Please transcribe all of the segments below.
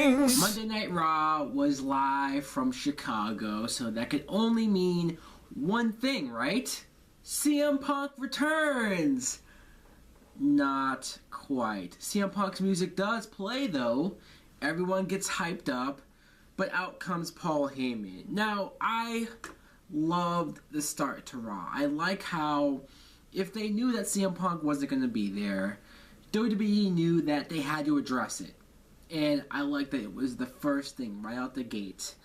things. Monday Night Raw was live from Chicago, so that could only mean one thing, right? CM Punk returns! Not quite. CM Punk's music does play, though. Everyone gets hyped up, but out comes Paul Heyman. Now, I loved the start to Raw. I like how, if they knew that CM Punk wasn't going to be there, WWE knew that they had to address it. And I like that it was the first thing right out the gate.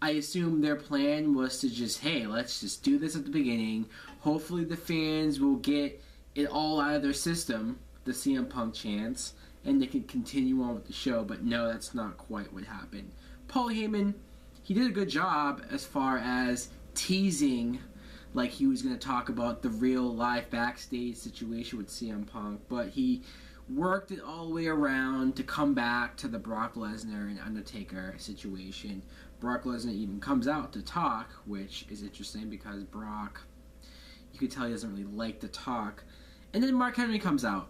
I assume their plan was to just, hey, let's just do this at the beginning. Hopefully the fans will get it all out of their system, the CM Punk chants, and they can continue on with the show. But no, that's not quite what happened. Paul Heyman, he did a good job as far as teasing like he was going to talk about the real life backstage situation with CM Punk, but he worked it all the way around to come back to the Brock Lesnar and Undertaker situation. Brock Lesnar even comes out to talk, which is interesting because Brock, you could tell he doesn't really like to talk. And then Mark Henry comes out.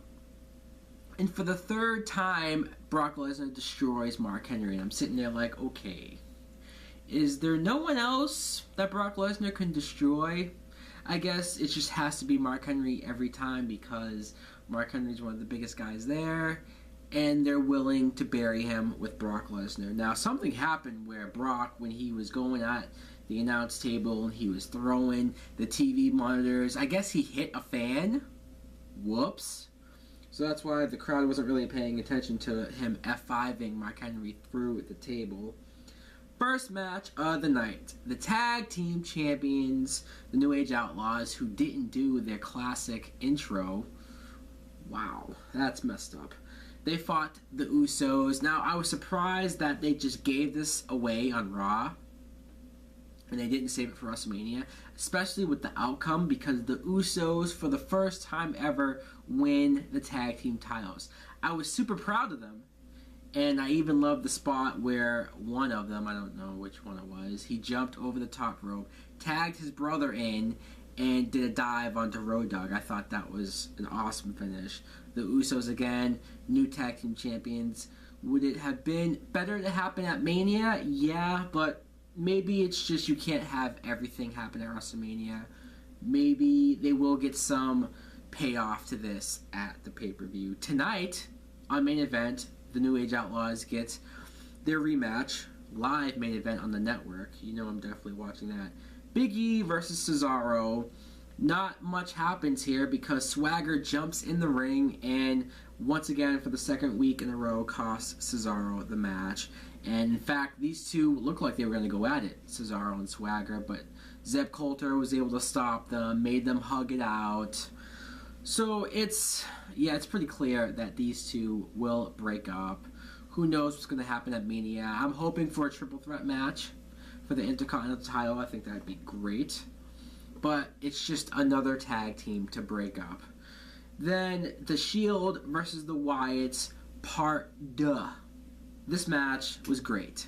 And for the third time, Brock Lesnar destroys Mark Henry. And I'm sitting there like, okay, is there no one else that Brock Lesnar can destroy? I guess it just has to be Mark Henry every time because Mark Henry's one of the biggest guys there, and they're willing to bury him with Brock Lesnar. Now, something happened where Brock, when he was going at the announce table and he was throwing the TV monitors, I guess he hit a fan. Whoops. So that's why the crowd wasn't really paying attention to him F5ing Mark Henry through the table. First match of the night. The tag team champions, the New Age Outlaws, who didn't do their classic intro. Wow, that's messed up. They fought the Usos. Now, I was surprised that they just gave this away on Raw, and they didn't save it for WrestleMania, especially with the outcome, because the Usos, for the first time ever, win the tag team titles. I was super proud of them, and I even loved the spot where one of them, I don't know which one it was, he jumped over the top rope, tagged his brother in, and did a dive onto Road Dogg. I thought that was an awesome finish. The Usos again, new tag team champions. Would it have been better to happen at Mania? Yeah, but maybe it's just you can't have everything happen at WrestleMania. Maybe they will get some payoff to this at the pay-per-view. Tonight, on Main Event, the New Age Outlaws get their rematch, live main event on the network. You know I'm definitely watching that. Big E versus Cesaro. Not much happens here because Swagger jumps in the ring and once again for the second week in a row costs Cesaro the match. And in fact, these two looked like they were going to go at it, Cesaro and Swagger, but Zeb Coulter was able to stop them, made them hug it out. So it's pretty clear that these two will break up. Who knows what's going to happen at Mania? I'm hoping for a triple threat match for the Intercontinental title. I think that'd be great. But it's just another tag team to break up. Then the Shield versus the Wyatts, Part 2. This match was great.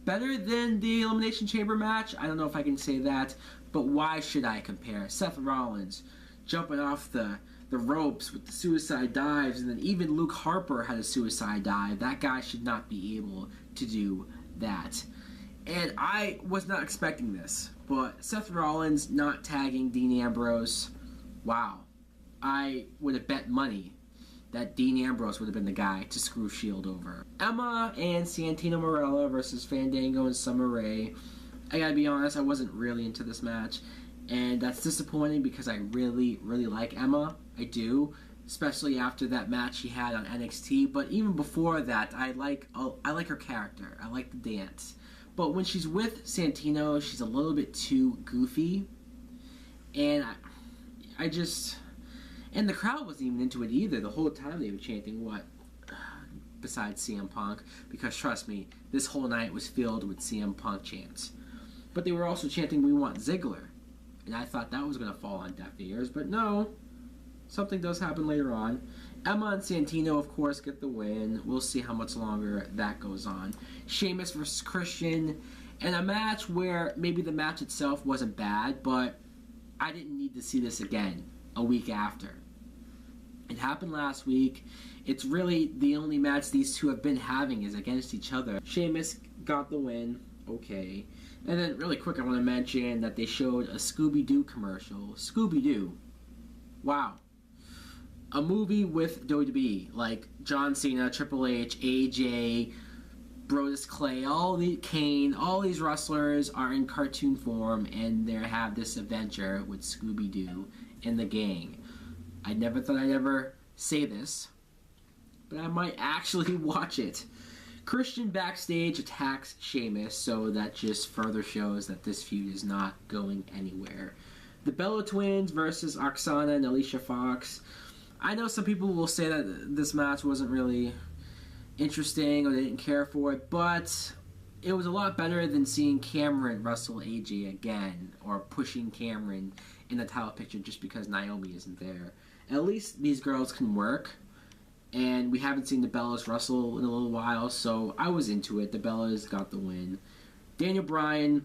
Better than the Elimination Chamber match? I don't know if I can say that, but why should I compare? Seth Rollins jumping off the ropes with the suicide dives, and then even Luke Harper had a suicide dive. That guy should not be able to do that. And I was not expecting this, but Seth Rollins not tagging Dean Ambrose, wow. I would have bet money that Dean Ambrose would have been the guy to screw Shield over. Emma and Santino Marella versus Fandango and Summer Rae. I gotta be honest, I wasn't really into this match, and that's disappointing because I really, really like Emma. I do, especially after that match she had on NXT. But even before that, I like her character. I like the dance. But when she's with Santino, she's a little bit too goofy. And I just... And the crowd wasn't even into it either. The whole time they were chanting, what? Besides CM Punk. Because trust me, this whole night was filled with CM Punk chants. But they were also chanting, "We want Ziggler." And I thought that was going to fall on deaf ears. But no. Something does happen later on. Emma and Santino, of course, get the win. We'll see how much longer that goes on. Sheamus versus Christian. And a match where maybe the match itself wasn't bad, but I didn't need to see this again a week after. It happened last week. It's really the only match these two have been having is against each other. Sheamus got the win. Okay. And then really quick, I want to mention that they showed a Scooby-Doo commercial. Scooby-Doo. Wow. A movie with WWE, like John Cena, Triple H, AJ, Brodus Clay, Kane, all these wrestlers are in cartoon form, and they have this adventure with Scooby-Doo and the gang. I never thought I'd ever say this, but I might actually watch it. Christian backstage attacks Sheamus, so that just further shows that this feud is not going anywhere. The Bella Twins versus Oksana and Alicia Fox. I know some people will say that this match wasn't really interesting or they didn't care for it, but it was a lot better than seeing Cameron wrestle AJ again or pushing Cameron in the title picture just because Naomi isn't there. At least these girls can work, and we haven't seen the Bellas wrestle in a little while, so I was into it. The Bellas got the win. Daniel Bryan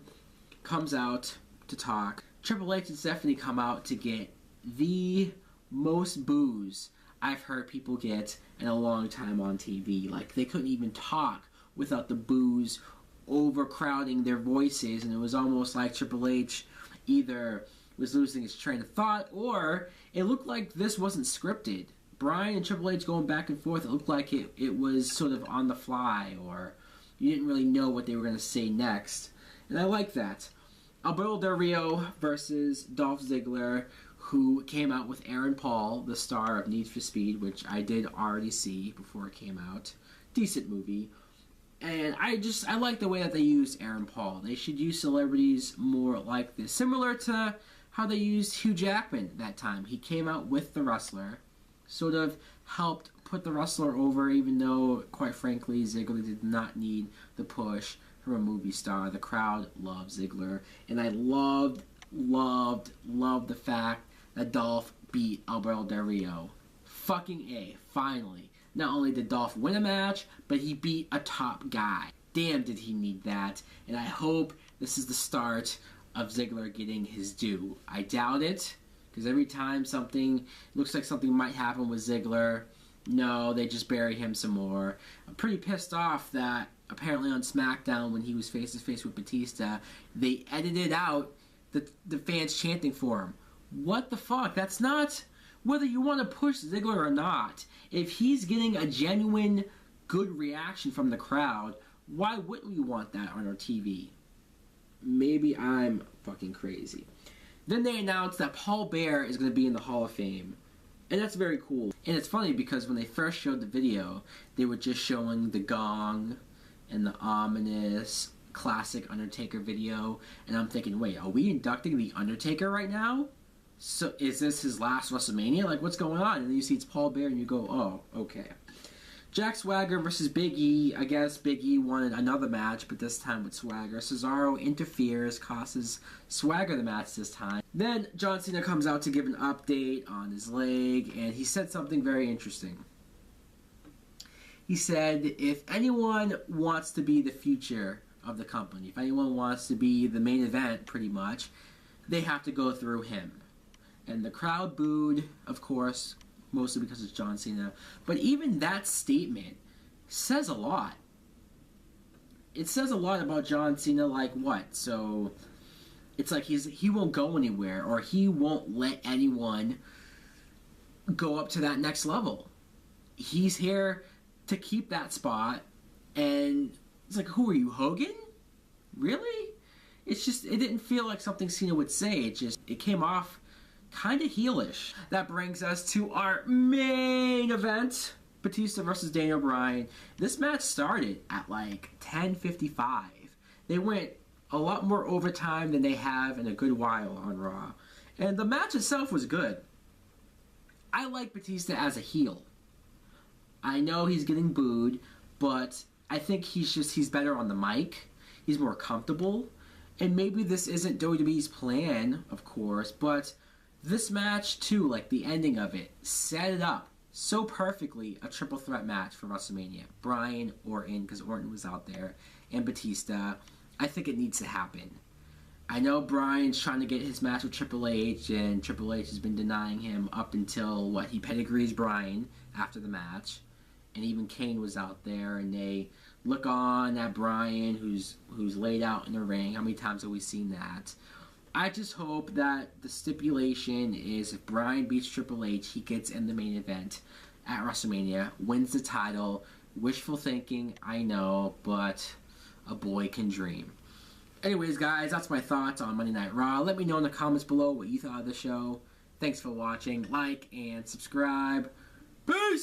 comes out to talk. Triple H and Stephanie come out to get the most boos I've heard people get in a long time on TV. Like, they couldn't even talk without the boos overcrowding their voices, and it was almost like Triple H either was losing his train of thought, or it looked like this wasn't scripted. Bryan and Triple H going back and forth, it looked like it was sort of on the fly, or you didn't really know what they were going to say next. And I like that. Alberto Del Rio versus Dolph Ziggler, who came out with Aaron Paul, the star of Need for Speed, which I did already see before it came out. Decent movie. And I like the way that they used Aaron Paul. They should use celebrities more like this. Similar to how they used Hugh Jackman that time. He came out with the wrestler, sort of helped put the wrestler over, even though, quite frankly, Ziggler did not need the push from a movie star. The crowd loved Ziggler. And I loved the fact that Dolph beat Alberto Del Rio. Fucking A, finally. Not only did Dolph win a match, but he beat a top guy. Damn, did he need that. And I hope this is the start of Ziggler getting his due. I doubt it, because every time something looks like something might happen with Ziggler, no, they just bury him some more. I'm pretty pissed off that apparently on SmackDown, when he was face-to-face with Batista, they edited out the fans chanting for him. What the fuck? That's not whether you want to push Ziggler or not. If he's getting a genuine good reaction from the crowd, why wouldn't we want that on our TV? Maybe I'm fucking crazy. Then they announced that Paul Bearer is going to be in the Hall of Fame. And that's very cool. And it's funny because when they first showed the video, they were just showing the gong and the ominous classic Undertaker video. And I'm thinking, wait, are we inducting the Undertaker right now? So is this his last WrestleMania? Like, what's going on? And then you see it's Paul Bearer and you go, oh, okay. Jack Swagger versus Big E. I guess Big E won another match, but this time with Swagger. Cesaro interferes, costs Swagger the match this time. Then John Cena comes out to give an update on his leg, and he said something very interesting. He said, if anyone wants to be the future of the company, if anyone wants to be the main event, pretty much, they have to go through him. And the crowd booed, of course, mostly because it's John Cena. But even that statement says a lot. It says a lot about John Cena, like what? So it's like he won't go anywhere, or he won't let anyone go up to that next level. He's here to keep that spot, and it's like, who are you, Hogan? Really? It's just, it didn't feel like something Cena would say. It came off kind of heelish. That brings us to our main event, Batista versus Daniel Bryan. This match started at like 10:55. They went a lot more overtime than they have in a good while on Raw. And the match itself was good. I like Batista as a heel. I know he's getting booed, but I think he's better on the mic. He's more comfortable. And maybe this isn't WWE's plan, of course, but this match, too, like the ending of it, set it up so perfectly, a triple threat match for WrestleMania. Bryan, Orton, because Orton was out there, and Batista. I think it needs to happen. I know Bryan's trying to get his match with Triple H, and Triple H has been denying him up until he pedigrees Bryan after the match. And even Kane was out there, and they look on at Bryan, who's laid out in the ring. How many times have we seen that? I just hope that the stipulation is if Bryan beats Triple H, he gets in the main event at WrestleMania, wins the title. Wishful thinking, I know, but a boy can dream. Anyways, guys, that's my thoughts on Monday Night Raw. Let me know in the comments below what you thought of the show. Thanks for watching. Like and subscribe. Peace!